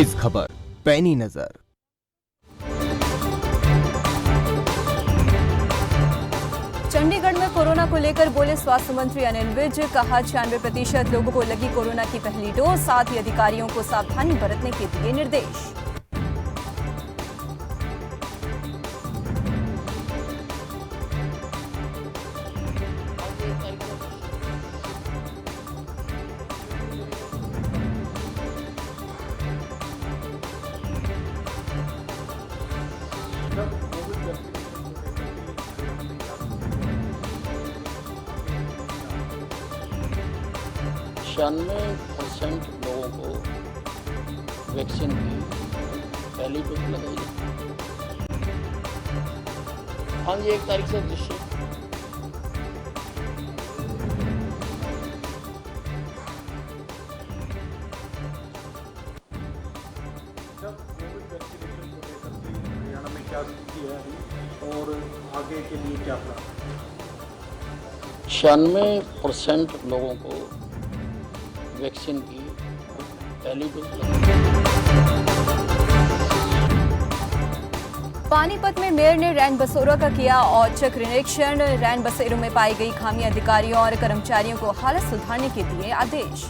इस खबर पैनी नजर। चंडीगढ़ में कोरोना को लेकर बोले स्वास्थ्य मंत्री अनिल विज। कहा 96% लोगों को लगी कोरोना की पहली डोज। साथ ही अधिकारियों को सावधानी बरतने के दिए निर्देश। छियानवे % लोगों को वैक्सीन की पहली डोज लगाई है। हाँ जी, 1 तारीख से दृश्य हरियाणा में क्या स्थिति है अभी और आगे के लिए क्या प्लान? 96% लोगों को वैक्सीन की पहली डोज लगाई। पानीपत में मेयर ने रैन बसेरों का किया औचक निरीक्षण। रैन बसेरों में पाई गई खामियां, अधिकारियों और कर्मचारियों को हालत सुधारने के दिए आदेश।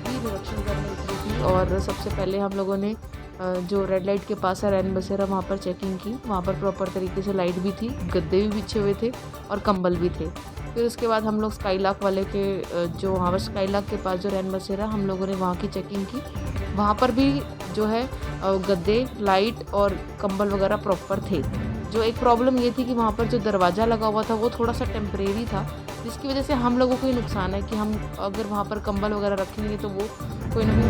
निरीक्षण करने उतरी थी और सबसे पहले हम लोगों ने जो रेड लाइट के पास है रैन बसेरा, वहाँ पर चेकिंग की। वहाँ पर प्रॉपर तरीके से लाइट भी थी, गद्दे भी बिछे हुए थे और कंबल भी थे। फिर उसके बाद हम लोग स्काईलाक वाले के जो वहाँ पर स्काईलाक के पास जो रैन बसेरा, हम लोगों ने वहाँ की चेकिंग की। वहाँ पर भी जो है गद्दे, लाइट और कंबल वगैरह प्रॉपर थे। जो एक प्रॉब्लम ये थी कि वहाँ पर जो दरवाज़ा लगा हुआ था वो थोड़ा सा टेम्परेरी था, जिसकी वजह से हम लोगों को ये नुकसान है कि हम अगर वहाँ पर कंबल वगैरह रखेंगे तो वो कोई ना कोई।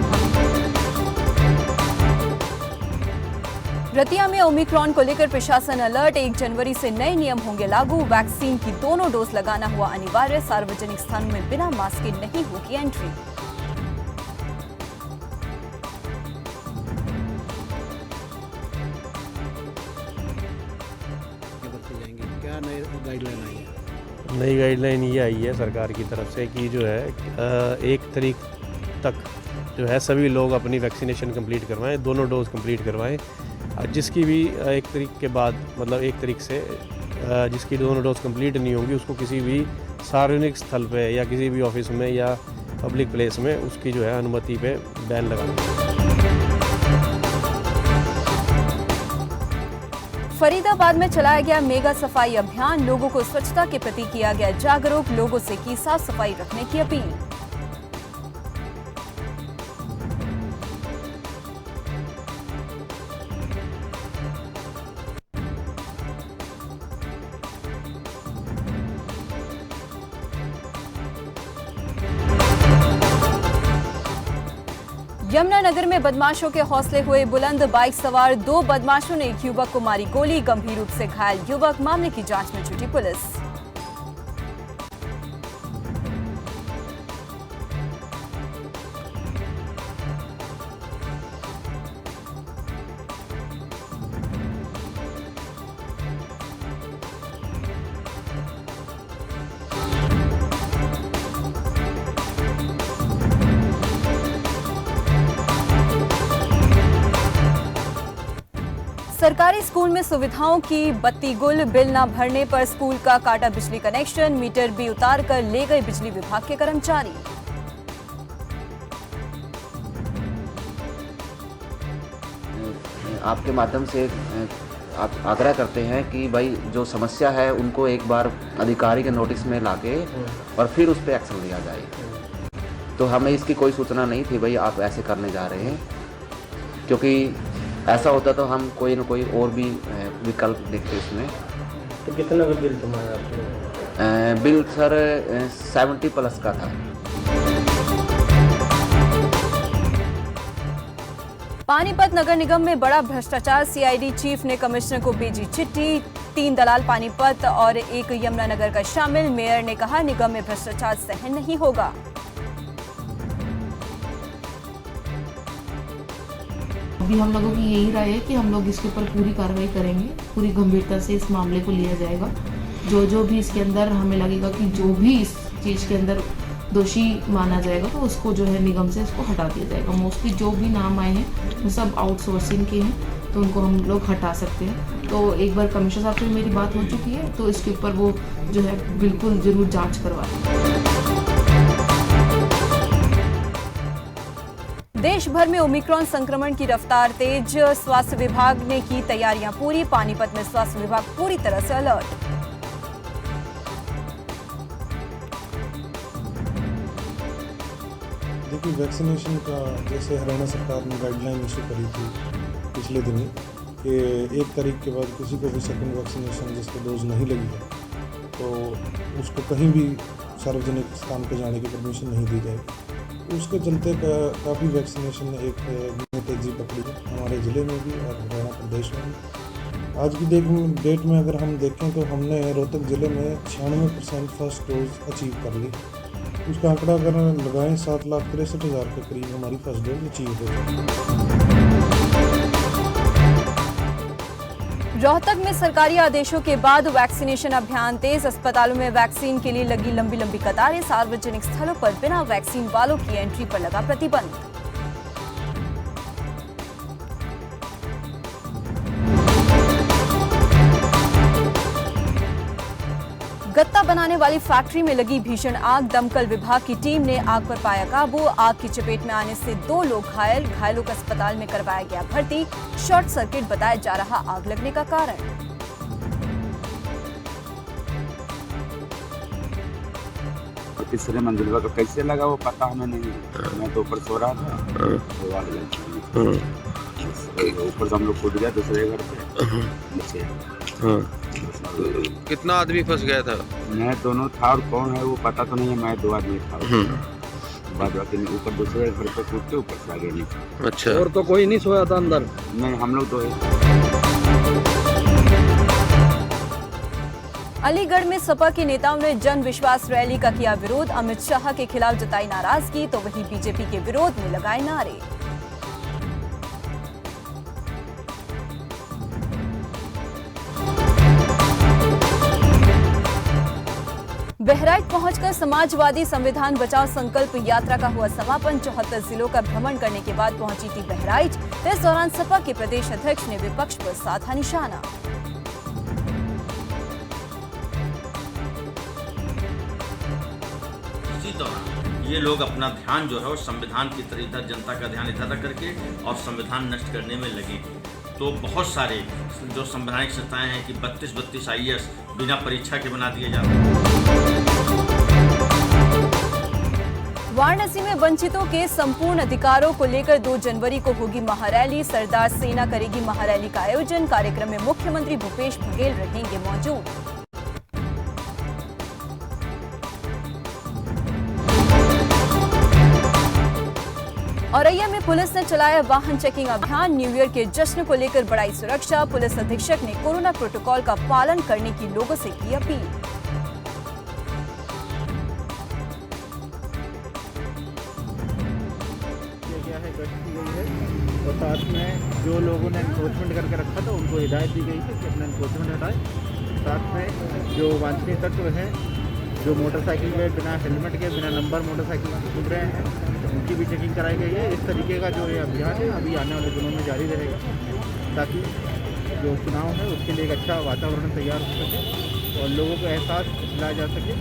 रतिया में ओमिक्रॉन को लेकर प्रशासन अलर्ट। 1 जनवरी से नए नियम होंगे लागू। वैक्सीन की दोनों डोज लगाना हुआ अनिवार्य। सार्वजनिक स्थानों में बिना मास्क के नहीं होगी एंट्री। क्या नई गाइडलाइन आई है? नई गाइडलाइन ये आई है सरकार की तरफ से कि जो है 1 तारीख तक जो है सभी लोग अपनी वैक्सीनेशन कंप्लीट करवाएं, दोनों डोज कंप्लीट करवाएं। जिसकी भी 1 तारीख के बाद मतलब 1 तारीख से जिसकी दोनों डोज कंप्लीट नहीं होंगी उसको किसी भी सार्वजनिक स्थल पे या किसी भी ऑफिस में या पब्लिक प्लेस में उसकी जो है अनुमति पे बैन लगाना। फरीदाबाद में चलाया गया मेगा सफाई अभियान। लोगों को स्वच्छता के प्रति किया गया जागरूक। लोगों से की साफ सफाई रखने की अपील। यमुनानगर में बदमाशों के हौसले हुए बुलंद। बाइक सवार 2 बदमाशों ने एक युवक को मारी गोली। गंभीर रूप से घायल युवक। मामले की जांच में जुटी पुलिस। सरकारी स्कूल में सुविधाओं की बत्ती गुल। बिल न भरने पर स्कूल का काटा बिजली कनेक्शन। मीटर भी उतार कर ले गए बिजली विभाग के कर्मचारी। आपके माध्यम से आप आग्रह करते हैं कि भाई जो समस्या है उनको एक बार अधिकारी के नोटिस में लाके और फिर उस पर एक्शन लिया जाए। तो हमें इसकी कोई सूचना नहीं थी भाई आप ऐसे करने जा रहे हैं, क्योंकि ऐसा होता तो हम कोई ना कोई और भी विकल्प देखते इसमें। तो कितना का बिल तुम्हारा आपने? बिल सर 70+ का था। पानीपत नगर निगम में बड़ा भ्रष्टाचार। सीआईडी चीफ ने कमिश्नर को भेजी चिट्ठी। 3 दलाल पानीपत और 1 यमुनानगर का शामिल। मेयर ने कहा निगम में भ्रष्टाचार सहन नहीं होगा। अभी हम लोगों की यही राय है कि हम लोग इसके ऊपर पूरी कार्रवाई करेंगे, पूरी गंभीरता से इस मामले को लिया जाएगा। जो भी इसके अंदर हमें लगेगा कि जो भी इस चीज़ के अंदर दोषी माना जाएगा तो उसको जो है निगम से इसको हटा दिया जाएगा। मोस्टली जो भी नाम आए हैं वो सब आउटसोर्सिंग के हैं, तो उनको हम लोग हटा सकते हैं। तो एक बार कमिश्नर साहब से मेरी बात हो चुकी है, तो इसके ऊपर वो जो है बिल्कुल ज़रूर जांच करवाएं। देश भर में ओमिक्रॉन संक्रमण की रफ्तार तेज, स्वास्थ्य विभाग ने की तैयारियां पूरी। पानीपत में स्वास्थ्य विभाग पूरी तरह से अलर्ट। देखिए, वैक्सीनेशन का जैसे हरियाणा सरकार ने गाइडलाइन इशू करी थी पिछले दिनों कि 1 तारीख के बाद किसी को भी सेकंड वैक्सीनेशन जिसको डोज नहीं लगी है तो उसको कहीं भी सार्वजनिक स्थान पर जाने की परमिशन नहीं दी जाएगी। उसके चलते काफ़ी वैक्सीनेशन ने एक तेज़ी पकड़ी है हमारे ज़िले में भी और हरियाणा प्रदेश में भी। आज की डेट में अगर हम देखें तो हमने रोहतक ज़िले में 96% फर्स्ट डोज अचीव कर ली। उसका आंकड़ा अगर लगाएं 7,63,000 के करीब हमारी फर्स्ट डोज अचीव हो गई। रोहतक में सरकारी आदेशों के बाद वैक्सीनेशन अभियान तेज। अस्पतालों में वैक्सीन के लिए लगी लंबी लंबी कतारें। सार्वजनिक स्थलों पर बिना वैक्सीन वालों की एंट्री पर लगा प्रतिबंध। गत्ता बनाने वाली फैक्ट्री में लगी भीषण आग। दमकल विभाग की टीम ने आग पर पाया काबू। आग की चपेट में आने से 2 लोग घायल। घायलों को अस्पताल में करवाया गया भर्ती। शॉर्ट सर्किट बताया जा रहा आग लगने का कारण। तीसरे मंजिल पर कैसे लगा वो पता हमें नहीं। मैं तो ऊपर सो रहा था तो आग लगी। ऊपर से हम लोग कूद गए दूसरे घर पे। कितना आदमी फंस गया था? मैं दोनों था और कौन है वो पता तो नहीं है। मैं 2 आदमी था। बाद बाकी ऊपर दूसरे घर पे कूद के ऊपर से आगे नहीं। अच्छा। और तो कोई नहीं सोया था अंदर? नहीं, हम लोग 2 अलीगढ़ में सपा के नेताओं ने जन विश्वास रैली का किया विरोध। अमित शाह के खिलाफ जताई नाराजगी, तो वहीं बीजेपी के विरोध में लगाए नारे। बहराइच पहुंचकर समाजवादी संविधान बचाओ संकल्प यात्रा का हुआ समापन। 74 जिलों का भ्रमण करने के बाद पहुंची थी बहराइच। इस दौरान सपा के प्रदेश अध्यक्ष ने विपक्ष पर साधा निशाना। इसी दौरान ये लोग अपना ध्यान जो है वो संविधान की तरह इधर जनता का ध्यान इधर रख करके और संविधान नष्ट करने में लगे। तो बहुत सारे जो संवैधानिक संस्थाएं हैं कि 32 IAS बिना परीक्षा के बना दिए जाते हैं। वाराणसी में वंचितों के संपूर्ण अधिकारों को लेकर 2 जनवरी को होगी महारैली। सरदार सेना करेगी महारैली का आयोजन। कार्यक्रम में मुख्यमंत्री भूपेश बघेल रहेंगे मौजूद। औरैया में पुलिस ने चलाया वाहन चेकिंग अभियान। न्यू ईयर के जश्न को लेकर बढ़ाई सुरक्षा। पुलिस अधीक्षक ने कोरोना प्रोटोकॉल का पालन करने की लोगों से की अपील। और साथ में जो लोगों ने एनफोर्समेंट करके रखा था उनको हिदायत दी गई है कि अपना एनफोर्समेंट हटाए। साथ में जो वांछनीय तत्व हैं, जो मोटरसाइकिल पे बिना हेलमेट के बिना नंबर मोटरसाइकिल घूम रहे हैं, उनकी भी चेकिंग कराई गई है। इस तरीके का जो ये अभियान है अभी आने वाले दिनों में जारी रहेगा, ताकि जो चुनाव है उसके लिए एक अच्छा वातावरण तैयार हो सके और लोगों को एहसास दिलाया जा सके।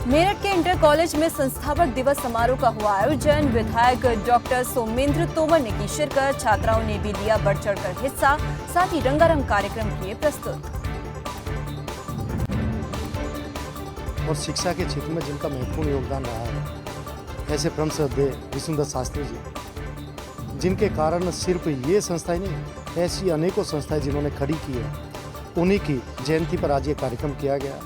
मेरठ के इंटर कॉलेज में संस्थापक दिवस समारोह का हुआ आयोजन। विधायक डॉक्टर सोमेंद्र तोमर ने की शिरकत। छात्राओं ने भी लिया बढ़ चढ़कर हिस्सा। साथ ही रंगारंग कार्यक्रम किए प्रस्तुत। और शिक्षा के क्षेत्र में जिनका महत्वपूर्ण योगदान रहा है, ऐसे परम श्रद्धेय विष्णुदत्त शास्त्री जी, जिनके कारण सिर्फ ये संस्थाएं नहीं, ऐसी अनेकों संस्थाएं जिन्होंने खड़ी की है, उन्हीं की जयंती पर आज ये कार्यक्रम किया गया।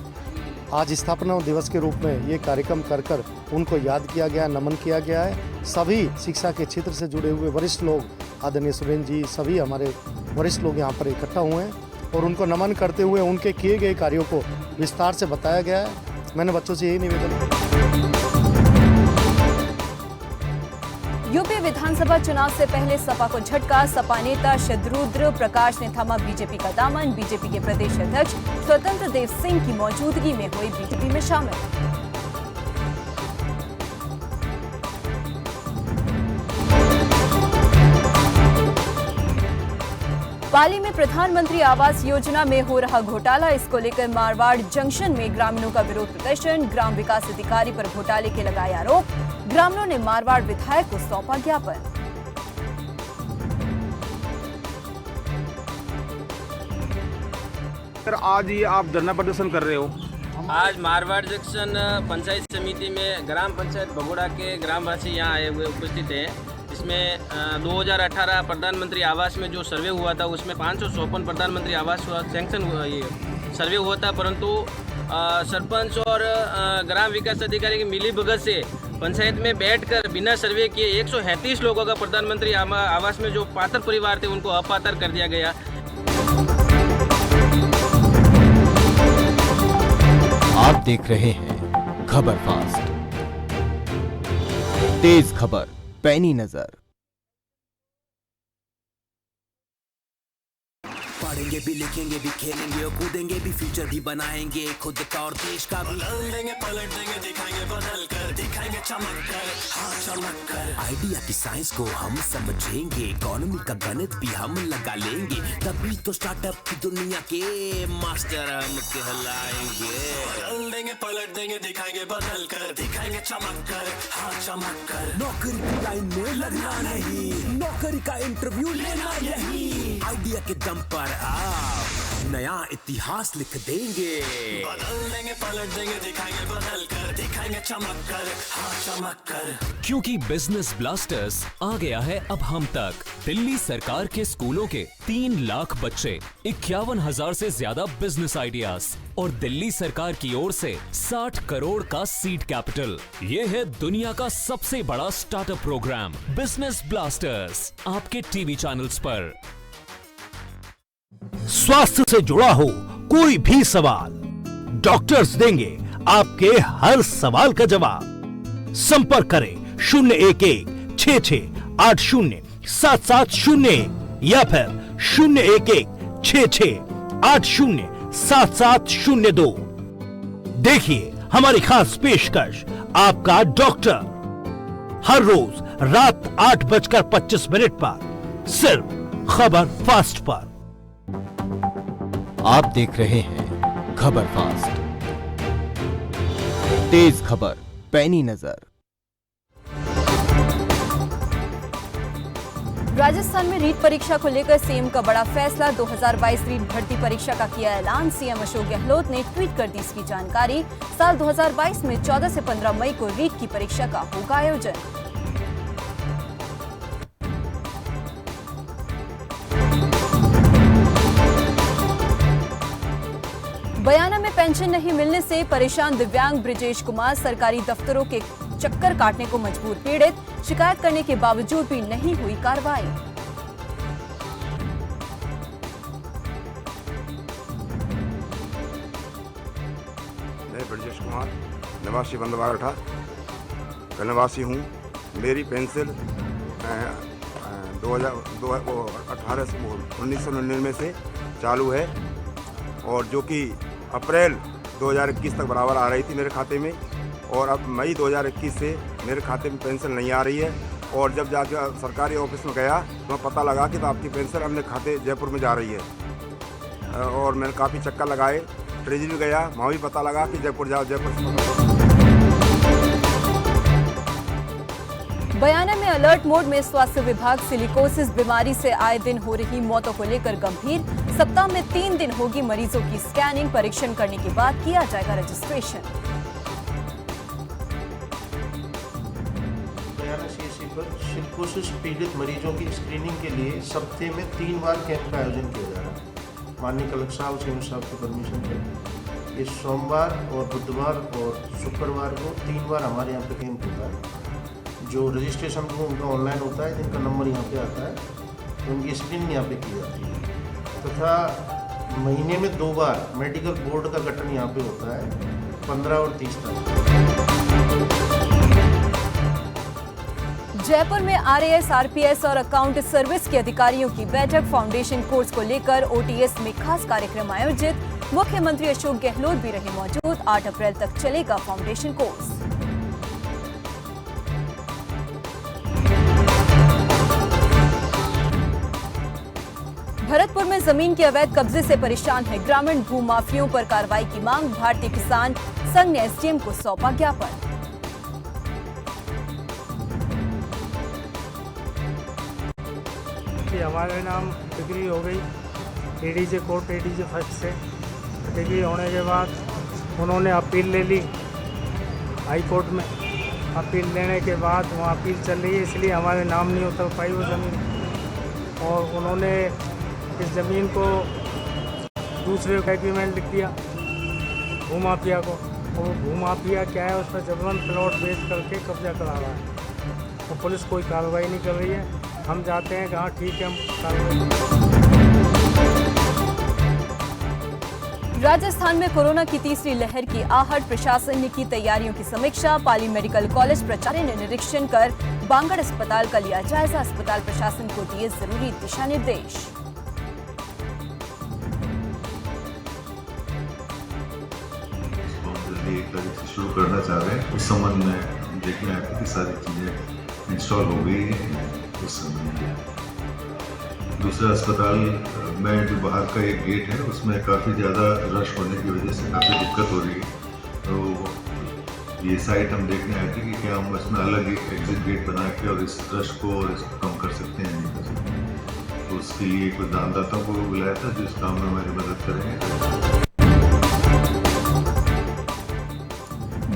आज स्थापना दिवस के रूप में ये कार्यक्रम कर उनको याद किया गया, नमन किया गया है। सभी शिक्षा के क्षेत्र से जुड़े हुए वरिष्ठ लोग, आदरणीय सुरेंद्र जी, सभी हमारे वरिष्ठ लोग यहाँ पर इकट्ठा हुए हैं और उनको नमन करते हुए उनके किए गए कार्यों को विस्तार से बताया गया है। मैंने बच्चों से यही निवेदन। यूपी विधानसभा चुनाव से पहले सपा को झटका। सपा नेता शद्रुद्र प्रकाश ने थामा बीजेपी का दामन। बीजेपी के प्रदेश अध्यक्ष स्वतंत्र देव सिंह की मौजूदगी में हुई बीजेपी में शामिल। पाली में प्रधानमंत्री आवास योजना में हो रहा घोटाला। इसको लेकर मारवाड़ जंक्शन में ग्रामीणों का विरोध प्रदर्शन। ग्राम विकास अधिकारी पर घोटाले के लगाए आरोप। ग्रामीणों ने मारवाड़ विधायक को सौंपा ज्ञापन। सर आज ये आप धरना प्रदर्शन कर रहे हो? आज मारवाड़ जंक्शन पंचायत समिति में ग्राम पंचायत भगोड़ा के ग्रामवासी यहाँ आए हुए उपस्थित हैं। इसमें 2018 प्रधानमंत्री आवास में जो सर्वे हुआ था उसमें 554 प्रधानमंत्री आवास सैंक्शन हुआ, ये सर्वे हुआ था, परंतु सरपंच और ग्राम विकास अधिकारी की मिलीभगत से पंचायत में बैठकर बिना सर्वे किए 137 लोगों का प्रधानमंत्री आवास में जो पात्र परिवार थे उनको अपात्र कर दिया गया। आप देख रहे हैं खबर फास्ट, तेज खबर पैनी नजर। पढ़ेंगे भी, लिखेंगे भी, खेलेंगे और कूदेंगे भी, फ्यूचर भी बनाएंगे खुद का और देश का भी। पलट देंगे, दिखाएंगे बदल कर, दिखाएंगे चमक कर, हाँ चमक कर। आइडिया की साइंस को हम समझेंगे, इकोनॉमी का गणित भी हम लगा लेंगे, तभी तो स्टार्टअप की दुनिया के मास्टर हम कहलाएंगे। बदल देंगे, पलट देंगे, दिखाएंगे बदल कर, दिखाएंगे चमक कर, हाँ चमक कर। नौकरी की लाइन में लगना नहीं, नौकरी का इंटरव्यू लेना यही। आइडिया के दम पर आप नया इतिहास लिख देंगे। बदल देंगे, पलट देंगे, दिखाएंगे बदल कर, दिखाएंगे चमक कर, हाँ चमक कर। क्योंकि बिजनेस ब्लास्टर्स आ गया है अब हम तक। दिल्ली सरकार के स्कूलों के 3 लाख बच्चे, 51,000 से ज्यादा बिजनेस आइडियाज और दिल्ली सरकार की ओर से 60 करोड़ का सीड कैपिटल। ये है दुनिया का सबसे बड़ा स्टार्टअप प्रोग्राम बिजनेस ब्लास्टर्स, आपके टीवी चैनल्स पर। स्वास्थ्य से जुड़ा हो कोई भी सवाल, डॉक्टर्स देंगे आपके हर सवाल का जवाब। संपर्क करें 011-6680-7701 या फिर 011-6680-7702। देखिए हमारी खास पेशकश, आपका डॉक्टर, हर रोज रात 8:25 पर, सिर्फ खबर फास्ट पर। आप देख रहे हैं खबर फास्ट, तेज खबर पैनी नजर। राजस्थान में रीट परीक्षा को लेकर सीएम का बड़ा फैसला। 2022 रीट भर्ती परीक्षा का किया ऐलान। सीएम अशोक गहलोत ने ट्वीट कर दी इसकी जानकारी। साल 2022 में 14 से 15 मई को रीट की परीक्षा का होगा आयोजन। बयाना में पेंशन नहीं मिलने से परेशान दिव्यांग ब्रिजेश कुमार, सरकारी दफ्तरों के चक्कर काटने को मजबूर। पीड़ित, शिकायत करने के बावजूद भी नहीं हुई कार्रवाई। मैं ब्रिजेश कुमार, निवासी बंदवारठा का निवासी हूँ। मेरी पेंशन 1999 से चालू है और जो कि अप्रैल 2021 तक बराबर आ रही थी मेरे खाते में, और अब मई 2021 से मेरे खाते में पेंशन नहीं आ रही है। और जब जाके सरकारी ऑफिस में गया तो पता लगा कि तो आपकी पेंशन अपने खाते जयपुर में जा रही है। और मैंने काफ़ी चक्कर लगाए, ट्रेजरी गया, वहाँ भी पता लगा कि जयपुर जाओ, जयपुर से। बयाना में अलर्ट मोड में स्वास्थ्य विभाग। सिलिकोसिस बीमारी से आए दिन हो रही मौतों को लेकर गंभीर। सप्ताह में 3 दिन होगी मरीजों की स्कैनिंग। परीक्षण करने के बाद किया जाएगा रजिस्ट्रेशन। बयाना सीएससी पर सिलिकोसिस पीड़ित मरीजों की स्क्रीनिंग के लिए सप्ताह में 3 बार कैंप का आयोजन किया जा रहा है। माननीय कलेक्टर साहब, सीएम साहब की परमिशन से इस सोमवार और बुधवार और शुक्रवार को 3 बार हमारे यहाँ पे कैंप होता है। जो रजिस्ट्रेशन को उनका ऑनलाइन होता है, जिनका नंबर यहाँ पे आता है, तो उनकी स्क्रीनिंग यहाँ पे की जाती है। तथा महीने में 2 बार मेडिकल बोर्ड का गठन यहाँ पे होता है, 15 और 30 तारीख। जयपुर में आरएएस, आरपीएस और अकाउंट सर्विस के अधिकारियों की बैठक। फाउंडेशन कोर्स को लेकर ओटीएस में खास कार्यक्रम आयोजित। मुख्यमंत्री अशोक गहलोत भी रहे मौजूद। 8 अप्रैल तक चलेगा फाउंडेशन कोर्स। भरतपुर में जमीन के अवैध कब्जे से परेशान है ग्रामीण। भूमाफियों पर कार्रवाई की मांग। भारतीय किसान संघ ने एसडीएम को सौंपा ज्ञापन। हमारे नाम डिग्री हो गई एडीजे कोर्ट, एडीजे फर्स्ट से। डिग्री होने के बाद उन्होंने अपील ले ली हाई कोर्ट में। अपील लेने के बाद वहाँ अपील चल रही है, इसलिए हमारे नाम नहीं उतर पाई वो ज़मीन। और उन्होंने इस ज़मीन को दूसरे को एग्रीमेंट लिख दिया भूमाफिया को। और भूमाफिया क्या है, उस पर जबरन प्लॉट बेच करके कब्जा करा रहा है। तो पुलिस कोई कार्रवाई नहीं कर रही है। हम जाते हैं कि हाँ ठीक है, हम कार्रवाई। राजस्थान में कोरोना की तीसरी लहर की आहट। प्रशासन ने की तैयारियों की समीक्षा। पाली मेडिकल कॉलेज प्राचार्य ने निरीक्षण कर बांगड़ अस्पताल का लिया जायजा। अस्पताल प्रशासन को दिए जरूरी दिशा निर्देश। एक तारीख से शुरू करना चाह रहे हैं। उस संबंध में देखना है कि सारी चीज़ें इंस्टॉल हो गई हैं उस संबंध में। दूसरा, अस्पताल में जो बाहर का एक गेट है उसमें काफ़ी ज़्यादा रश होने की वजह से काफ़ी दिक्कत हो रही है। तो ये साइट हम देखने आए थे कि क्या हम उसमें अलग एक एग्जिट गेट बना के और इस रश को और इसको कम कर सकते हैं, नहीं कर सकते। तो उसके लिए कुछ दानदाताओं को बुलाया था जो इस काम में हमारी मदद करेंगे।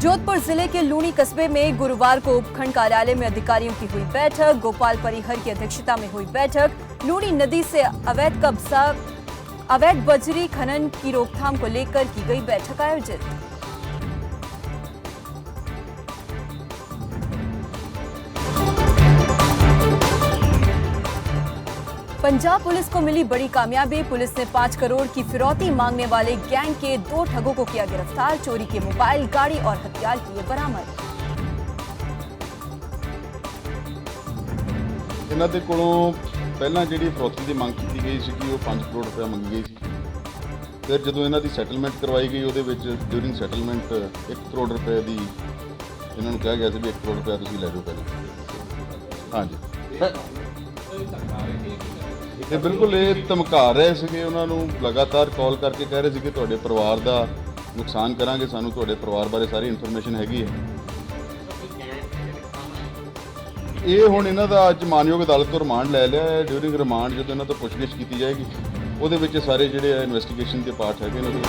जोधपुर जिले के लूणी कस्बे में गुरुवार को उपखंड कार्यालय में अधिकारियों की हुई बैठक। गोपाल परिहर की अध्यक्षता में हुई बैठक। लूणी नदी से अवैध बजरी खनन की रोकथाम को लेकर की गई बैठक आयोजित। पंजाब पुलिस को मिली बड़ी कामयाबी। पुलिस ने 5 करोड़ की फिरौती मांगने वाले गैंग के 2 ठगों को किया गिरफ्तार। चोरी के मोबाइल, गाड़ी और हथियार किए बरामद। ਇਹਨਾਂ ਦੇ ਕੋਲੋਂ ਪਹਿਲਾਂ ਜਿਹੜੀ ਫਰੌਤੀ ਦੀ ਮੰਗ ਕੀਤੀ ਗਈ ਸੀ ਉਹ 5 ਕਰੋੜ ਰੁਪਏ ਮੰਗੀ ਗਈ ਸੀ। ਫਿਰ ਜਦੋਂ ਇਹਨਾਂ ਦੀ ਸੈਟਲਮੈਂਟ ਕਰਵਾਈ ਗਈ ਉਹਦੇ ਵਿੱਚ ਡਿਊਰਿੰਗ ਸੈਟਲਮੈਂਟ 1 ਕਰੋੜ ਰੁਪਏ ਦੀ ਇਹਨਾਂ ਨੂੰ ਕਿਹਾ ਗਿਆ ਸੀ ਵੀ 1 ਕਰੋੜ ਰੁਪਏ ਤੁਸੀਂ ਲੈ ਜਾਓ ਪਹਿਲਾਂ। ਹਾਂਜੀ, ਇਹ ਬਿਲਕੁਲ ਇਹ ਧਮਕਾ ਰਹੇ ਸੀਗੇ। ਉਹਨਾਂ ਨੂੰ ਲਗਾਤਾਰ ਕਾਲ ਕਰਕੇ ਕਹਿ ਰਹੇ ਸੀ ਕਿ ਤੁਹਾਡੇ ਪਰਿਵਾਰ ਦਾ ਨੁਕਸਾਨ ਕਰਾਂਗੇ, ਸਾਨੂੰ ਤੁਹਾਡੇ ਪਰਿਵਾਰ ਬਾਰੇ ਸਾਰੀ ਇਨਫੋਰਮੇਸ਼ਨ ਹੈਗੀ ਹੈ। ਇਹ ਹੁਣ ਇਹਨਾਂ ਦਾ ਅੱਜ ਮਾਨਯੋਗ ਅਦਾਲਤ ਤੋਂ ਰਿਮਾਂਡ ਲੈ ਲਿਆ ਹੈ। ਡਿਊਰਿੰਗ ਰਿਮਾਂਡ ਜਦੋਂ ਇਹਨਾਂ ਤੋਂ ਪੁੱਛਗਿੱਛ ਕੀਤੀ ਜਾਏਗੀ ਉਹਦੇ ਵਿੱਚ ਸਾਰੇ ਜਿਹੜੇ ਇਨਵੈਸਟੀਗੇਸ਼ਨ ਦੇ ਪਾਰਟ ਹੈਗੇ ਇਹਨਾਂ ਦੇ